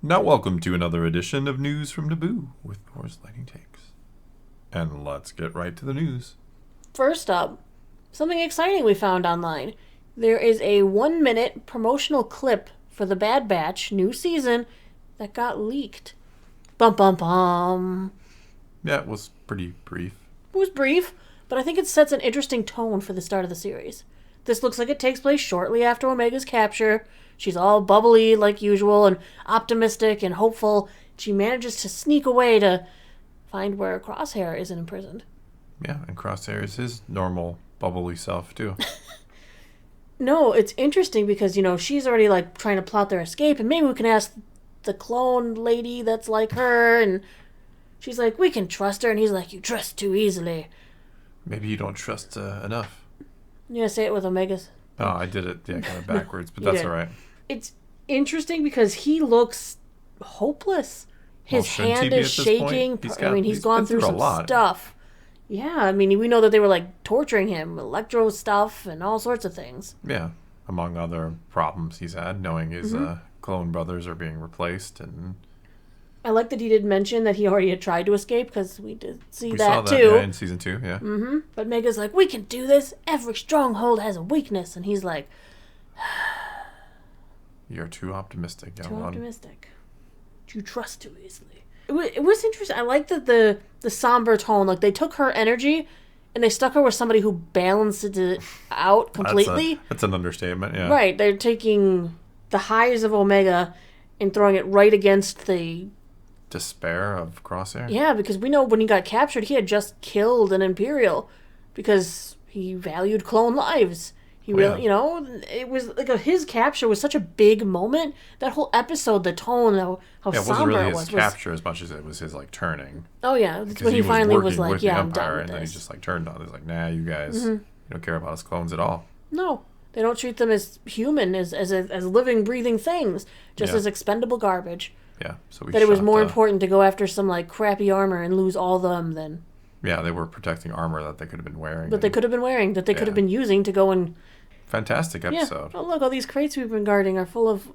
Now welcome to another edition of News from Naboo with Nora's Lighting Takes. And let's get right to the news. First up, something exciting we found online. There is a 1-minute promotional clip for the Bad Batch new season that got leaked. Bum bum bum. Yeah, it was pretty brief. It was brief, but I think it sets an interesting tone for the start of the series. This looks like it takes place shortly after Omega's capture. She's all bubbly like usual and optimistic and hopeful. She manages to sneak away to find where Crosshair isn't imprisoned. Yeah, and Crosshair is his normal, bubbly self, too. No, it's interesting because, she's already, trying to plot their escape, and maybe we can ask the clone lady that's like her, and she's like, we can trust her, and he's like, you trust too easily. Maybe you don't trust enough. You gonna say it with Omega's? Oh, I did it, kind of backwards, but that's all right. It's interesting because he looks hopeless. His hand is shaking. He's gone through some stuff. Yeah, we know that they were, torturing him, electro stuff, and all sorts of things. Yeah, among other problems he's had, knowing his clone brothers are being replaced. And I like that he did mention that he already had tried to escape, because we did see that, too. Yeah, in Season 2, yeah. But Mega's like, we can do this. Every stronghold has a weakness. And he's like... You're too optimistic, young one. Too optimistic. You trust too easily. It was interesting. I like that the somber tone. Like, they took her energy and they stuck her with somebody who balanced it out completely. That's an understatement, yeah. Right. They're taking the highs of Omega and throwing it right against the... despair of Crosshair? Yeah, because we know when he got captured, he had just killed an Imperial because he valued clone lives. He really, it was like his capture was such a big moment. That whole episode, the tone, how somber it was. It wasn't really his capture as much as it was his turning. Oh yeah, it's when he finally was like, "Yeah, I'm done with this." And then he just turned on. He's like, "Nah, you guys, you don't care about his clones at all." No, they don't treat them as human, as living, breathing things, just as expendable garbage. Yeah, so it was more important to go after some crappy armor and lose all of them than. Yeah, they were protecting armor that they could have been wearing. That they could have been using to go and. Fantastic episode. Yeah. Oh, look, all these crates we've been guarding are full of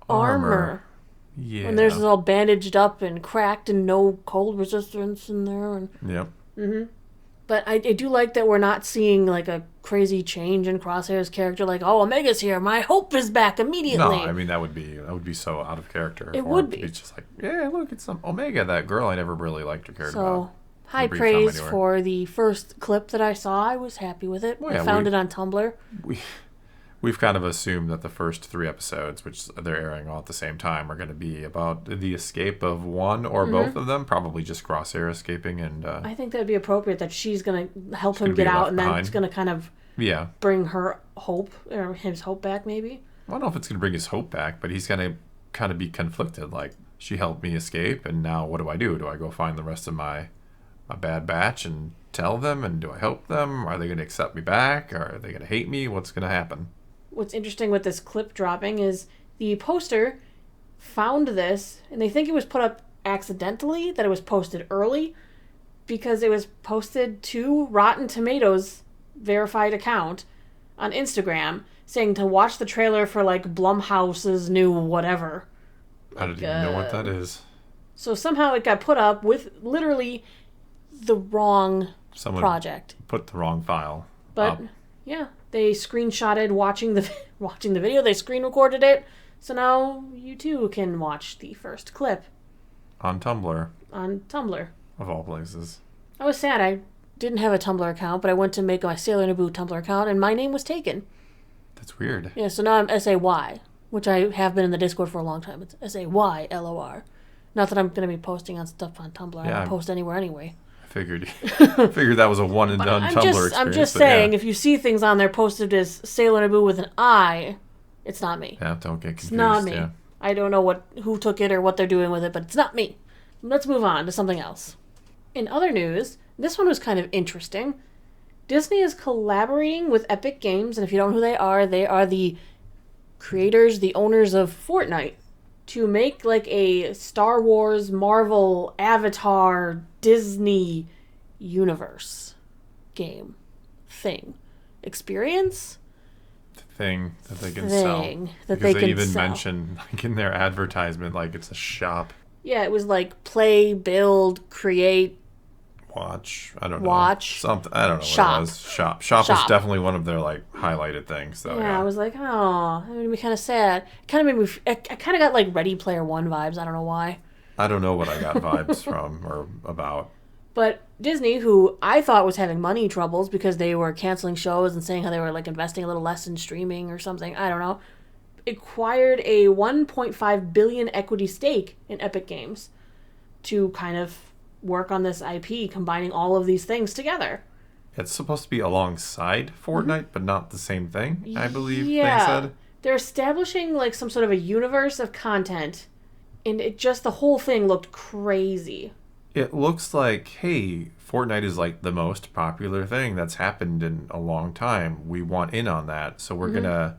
armor. Yeah. And theirs is all bandaged up and cracked and no cold resistance in there. And... Yep. But I do like that we're not seeing, a crazy change in Crosshair's character. Like, oh, Omega's here. My hope is back immediately. No, that would be so out of character. It would be. It's just like, yeah, look, it's some Omega, that girl I never really liked or cared about. High praise for the first clip that I saw. I was happy with it. I found it on Tumblr. We've kind of assumed that the first 3 episodes, which they're airing all at the same time, are going to be about the escape of one or both of them. Probably just Crosshair escaping, and I think that'd be appropriate that she's going to help him get out, and then it's going to kind of bring her hope or his hope back. Maybe I don't know if it's going to bring his hope back, but he's going to kind of be conflicted. Like, she helped me escape, and now what do? Do I go find the rest of my Bad Batch and tell them, and do I help them? Are they going to accept me back? Or are they going to hate me? What's going to happen? What's interesting with this clip dropping is the poster found this, and they think it was put up accidentally, that it was posted early, because it was posted to Rotten Tomatoes verified account on Instagram, saying to watch the trailer for Blumhouse's new whatever. I don't even know what that is. So somehow it got put up with literally the wrong project. Put the wrong file up. Yeah, they screenshotted watching the video. They screen recorded it, so now you too can watch the first clip on Tumblr. On Tumblr, of all places. I was sad I didn't have a Tumblr account, but I went to make my Sailor Naboo Tumblr account, and my name was taken. That's weird. Yeah, so now I'm SAY, which I have been in the Discord for a long time. It's SAYLOR. Not that I'm going to be posting on stuff on Tumblr. I don't post anywhere anyway. Figured that was a one and done Tumblr experience. I'm just saying, if you see things on there posted as Sailor Naboo with an I, it's not me. Yeah, don't get confused. It's not me. Yeah. I don't know who took it or what they're doing with it, but it's not me. Let's move on to something else. In other news, this one was kind of interesting. Disney is collaborating with Epic Games, and if you don't know who they are the creators, the owners of Fortnite, to make a Star Wars, Marvel, Avatar, Disney universe game thing experience. thing that they can sell. That Because they they can even sell. mention, like, in their advertisement, like, it's a shop. Yeah, it was like play, build, create, Watch. I don't know. Watch. Something. I don't know Shop. what it was. Shop. Shop was Shop. definitely one of their, like, highlighted things, though. yeah, I was like, oh, that made me kind of sad. It kind of made me. I kind of got like Ready Player One vibes. I don't know why. I don't know what I got vibes from or about. But Disney, who I thought was having money troubles because they were canceling shows and saying how they were like investing a little less in streaming or something, I don't know, acquired a 1.5 billion equity stake in Epic Games to kind of work on this IP, combining all of these things together. It's supposed to be alongside Fortnite, but not the same thing, I believe they Yeah. said. They're establishing like some sort of a universe of content, and it just, the whole thing looked crazy. It looks like, hey, Fortnite is like the most popular thing that's happened in a long time. We want in on that, so we're gonna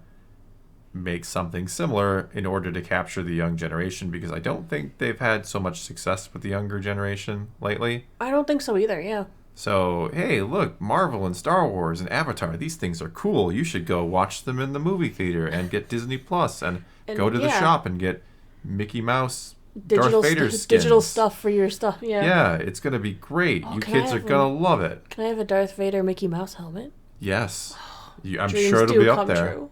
make something similar in order to capture the young generation, because I don't think they've had so much success with the younger generation lately. I don't think so either, yeah. So, hey, look, Marvel and Star Wars and Avatar, these things are cool. You should go watch them in the movie theater and get Disney Plus and go to the yeah. shop and get Mickey Mouse, Digital, Darth Vader skins. digital stuff for your stuff, yeah. Yeah, it's going to be great. You can I kids are have going to love it. Can I have a Darth Vader Mickey Mouse helmet? Yes. I'm Dreams sure it'll do be up come there. true.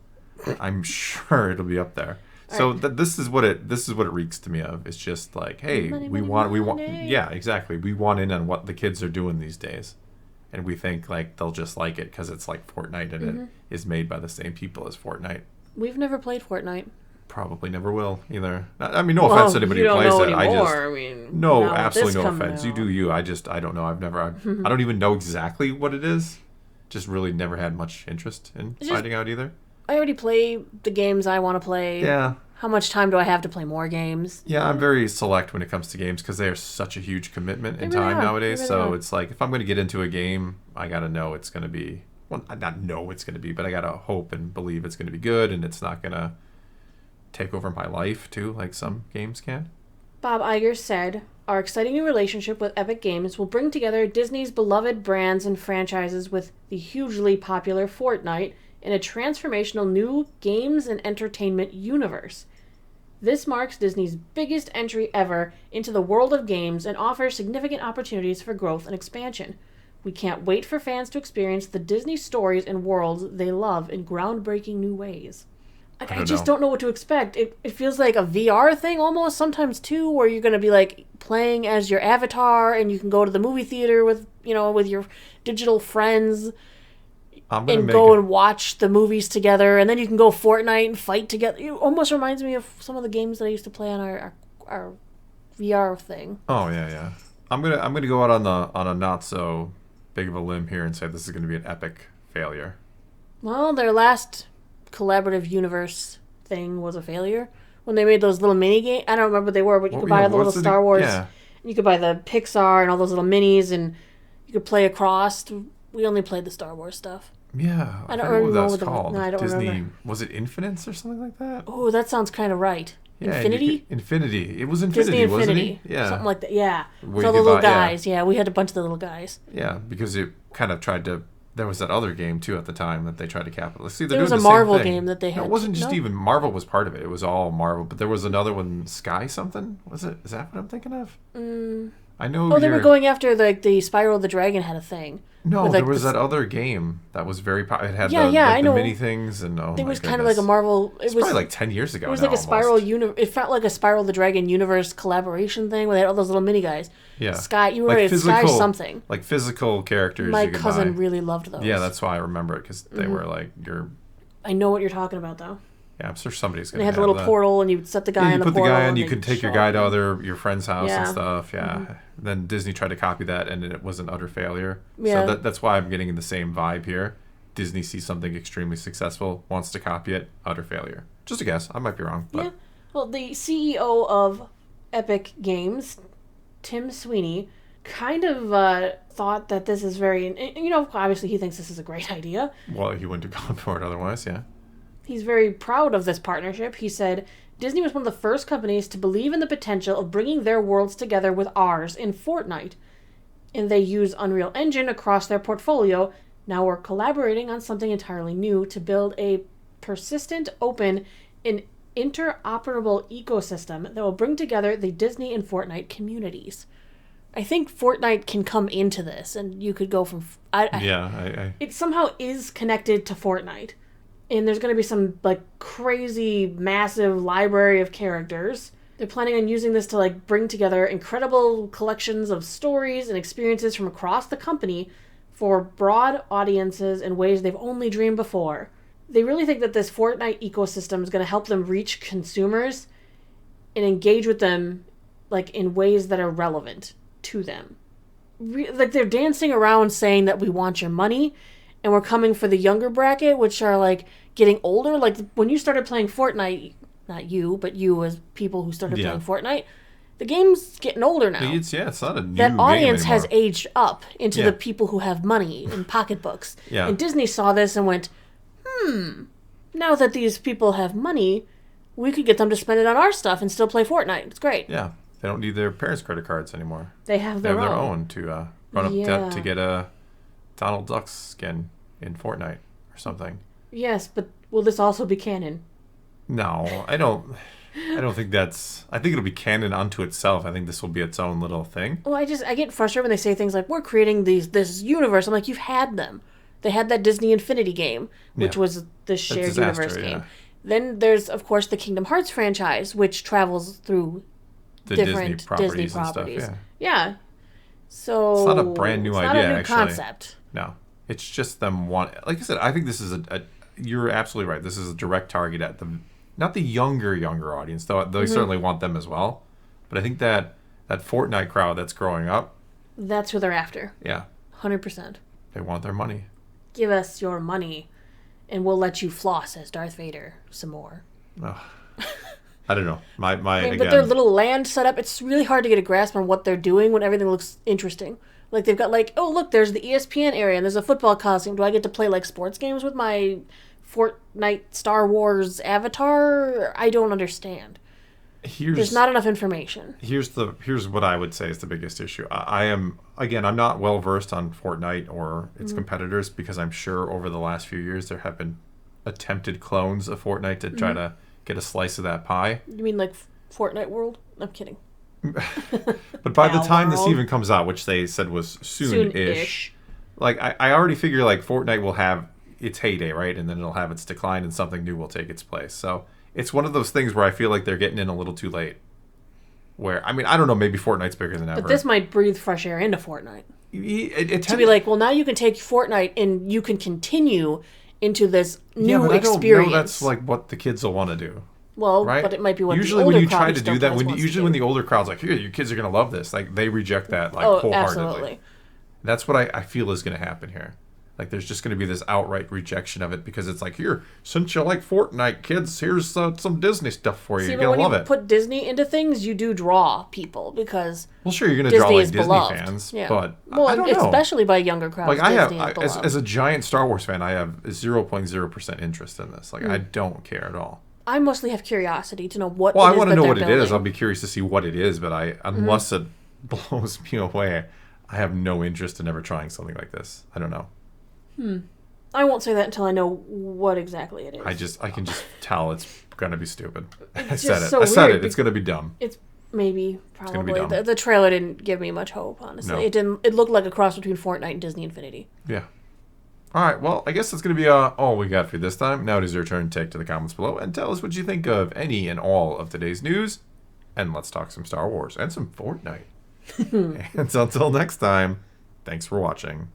I'm sure it'll be up there. So this is what it reeks to me of. It's just like, hey, Money, we money, want money. yeah, exactly. We want in on what the kids are doing these days. And we think like they'll just like it because it's like Fortnite and it is made by the same people as Fortnite. We've never played Fortnite. Probably never will either. I mean, no offense to anybody you who don't plays know it. anymore. I mean, No, now with absolutely this no coming offense. You out. do you. I don't know. I don't even know exactly what it is. Just really never had much interest in finding out either. I already play the games I want to play. Yeah. How much time do I have to play more games? Yeah, I'm very select when it comes to games because they are such a huge commitment in They really time are. nowadays. They really So are. it's like if I'm going to get into a game, I got to know it's going to be, well, not know it's going to be, but I got to hope and believe it's going to be good and it's not going to take over my life too, like some games can. Bob Iger said, "Our exciting new relationship with Epic Games will bring together Disney's beloved brands and franchises with the hugely popular Fortnite in a transformational new games and entertainment universe. This marks Disney's biggest entry ever into the world of games and offers significant opportunities for growth and expansion. We can't wait for fans to experience the Disney stories and worlds they love in groundbreaking new ways." Like, I just don't know what to expect. It feels like a VR thing almost sometimes too, where you're going to be like playing as your avatar and you can go to the movie theater with, with your digital friends and go and watch the movies together, and then you can go Fortnite and fight together. It almost reminds me of some of the games that I used to play on our VR thing. Oh yeah. I'm gonna go out on a not so big of a limb here and say this is gonna be an epic failure. Well, their last collaborative universe thing was a failure. When they made those little mini games, I don't remember what they were, but you could buy the little Star Wars. Yeah. You could buy the Pixar and all those little minis, and you could play across. We only played the Star Wars stuff. Yeah, I don't remember remember what that's called. No, I don't Disney, remember. was it Infinites or something like that? Oh, that sounds kind of right. Yeah, Infinity? Infinity. It was Infinity, Disney wasn't Infinity. it? Yeah. Something like that, yeah. Where With you all the could little buy- yeah. guys. Yeah, we had a bunch of the little guys. Yeah, because it kind of tried to. There was that other game too at the time that they tried to capitalize. See, There they're was doing a the same Marvel thing. game that they had. No, it wasn't just No? even Marvel was part of it. It was all Marvel, but there was another one, Sky something. Was it? Is that what I'm thinking of? I know. Oh, they were going after the Spyro the Dragon had a thing. No, with, there like, was the- that other game that was very popular. It had Yeah, the, yeah, like, I the know. mini things and oh It my was kind of like a goodness. Marvel. It's probably like 10 years ago. It was now, like a almost. Spiral It felt like a Spiral the Dragon universe collaboration thing where they had all those little mini guys. Yeah. Sky, you were Like right. Sky physical- something. Like physical characters. My you could cousin buy. really loved those. Yeah, that's why I remember it because they were like your. I know what you're talking about though. Yeah, I'm sure somebody's And gonna. they had the have little that. portal, and you would set the guy Yeah, in you the put the portal. guy in. and You they'd could take your show guy him. to your friend's house Yeah. and stuff. Yeah. Then Disney tried to copy that, and it was an utter failure. Yeah. So that's why I'm getting the same vibe here. Disney sees something extremely successful, wants to copy it, utter failure. Just a guess. I might be wrong. But Yeah. Well, the CEO of Epic Games, Tim Sweeney, kind of thought that this is very, obviously he thinks this is a great idea. Well, he wouldn't have gone for it otherwise. Yeah. He's very proud of this partnership. He said, Disney was one of the first companies to believe in the potential of bringing their worlds together with ours in Fortnite. And they use Unreal Engine across their portfolio. Now we're collaborating on something entirely new to build a persistent, open, and interoperable ecosystem that will bring together the Disney and Fortnite communities. I think Fortnite can come into this, and you could go from... It somehow is connected to Fortnite. And there's going to be some, like, crazy, massive library of characters. They're planning on using this to, like, bring together incredible collections of stories and experiences from across the company for broad audiences in ways they've only dreamed before. They really think that this Fortnite ecosystem is going to help them reach consumers and engage with them, like, in ways that are relevant to them. Like, they're dancing around saying that we want your money, and we're coming for the younger bracket, which are, like, getting older. Like, when you started playing Fortnite, not you, but you as people who started playing Fortnite, the game's getting older now. It's not a new game that audience anymore. has aged up into the people who have money and pocketbooks. Yeah. And Disney saw this and went, now that these people have money, we could get them to spend it on our stuff and still play Fortnite. It's great. Yeah. They don't need their parents' credit cards anymore. They have their own to run up debt to get a Donald Duck skin in Fortnite or something. Yes, but will this also be canon? No, I don't think that's... I think it'll be canon unto itself. I think this will be its own little thing. Well, I get frustrated when they say things like, we're creating this universe. I'm like, you've had them. They had that Disney Infinity game, which was the shared universe game. Yeah. Then there's, of course, the Kingdom Hearts franchise, which travels through the different Disney properties. And stuff, yeah. So it's not a brand new idea, not a new actually. Concept. No. It's just them like I said, I think this is you're absolutely right. This is a direct target at not the younger audience, though they certainly want them as well. But I think that Fortnite crowd that's growing up, that's who they're after. Yeah. 100%. They want their money. Give us your money, and we'll let you floss as Darth Vader some more. Ugh. I don't know. But their little land setup, it's really hard to get a grasp on what they're doing when everything looks interesting. Like, they've got, like, oh, look, there's the ESPN area, and there's a football costume. Do I get to play, like, sports games with my Fortnite Star Wars avatar? I don't understand. There's not enough information. Here's what I would say is the biggest issue. I'm not well versed on Fortnite or its competitors, because I'm sure over the last few years there have been attempted clones of Fortnite to try to get a slice of that pie. You mean like Fortnite World? I'm kidding. But by the time this even comes out, which they said was soon-ish, like I already figure like Fortnite will have its heyday, right? And then it'll have its decline and something new will take its place. So it's one of those things where I feel like they're getting in a little too late. Where, I mean, I don't know, maybe Fortnite's bigger than ever. But this might breathe fresh air into Fortnite. To be like, well, now you can take Fortnite and you can continue into this new experience. I don't know that's like what the kids will want to do. Well, right? But it might be what usually the older when you crowd try to do that, when the older crowd's like, here, you kids are going to love this, like they reject that like wholeheartedly. Absolutely. That's what I feel is going to happen here. Like there's just going to be this outright rejection of it because it's like, here, since you like Fortnite, kids, here's some Disney stuff for you. You're going to love it. When you put Disney into things, you do draw people because sure, you're going to draw like Disney fans, but I don't know. Especially by younger crowds. Like as a giant Star Wars fan, I have 0.0% interest in this. Like I don't care at all. I mostly have curiosity to know what. Well, I want to know what it is. I'll be curious to see what it is, but unless it blows me away, I have no interest in ever trying something like this. I don't know. I won't say that until I know what exactly it is. I can just tell it's gonna be stupid. I said it. It's gonna be dumb. It's probably. It's gonna be dumb. The trailer didn't give me much hope, honestly. No. It looked like a cross between Fortnite and Disney Infinity. Yeah. All right, well, I guess that's going to be all we got for you this time. Now it is your turn to take to the comments below and tell us what you think of any and all of today's news. And let's talk some Star Wars and some Fortnite. And until next time, thanks for watching.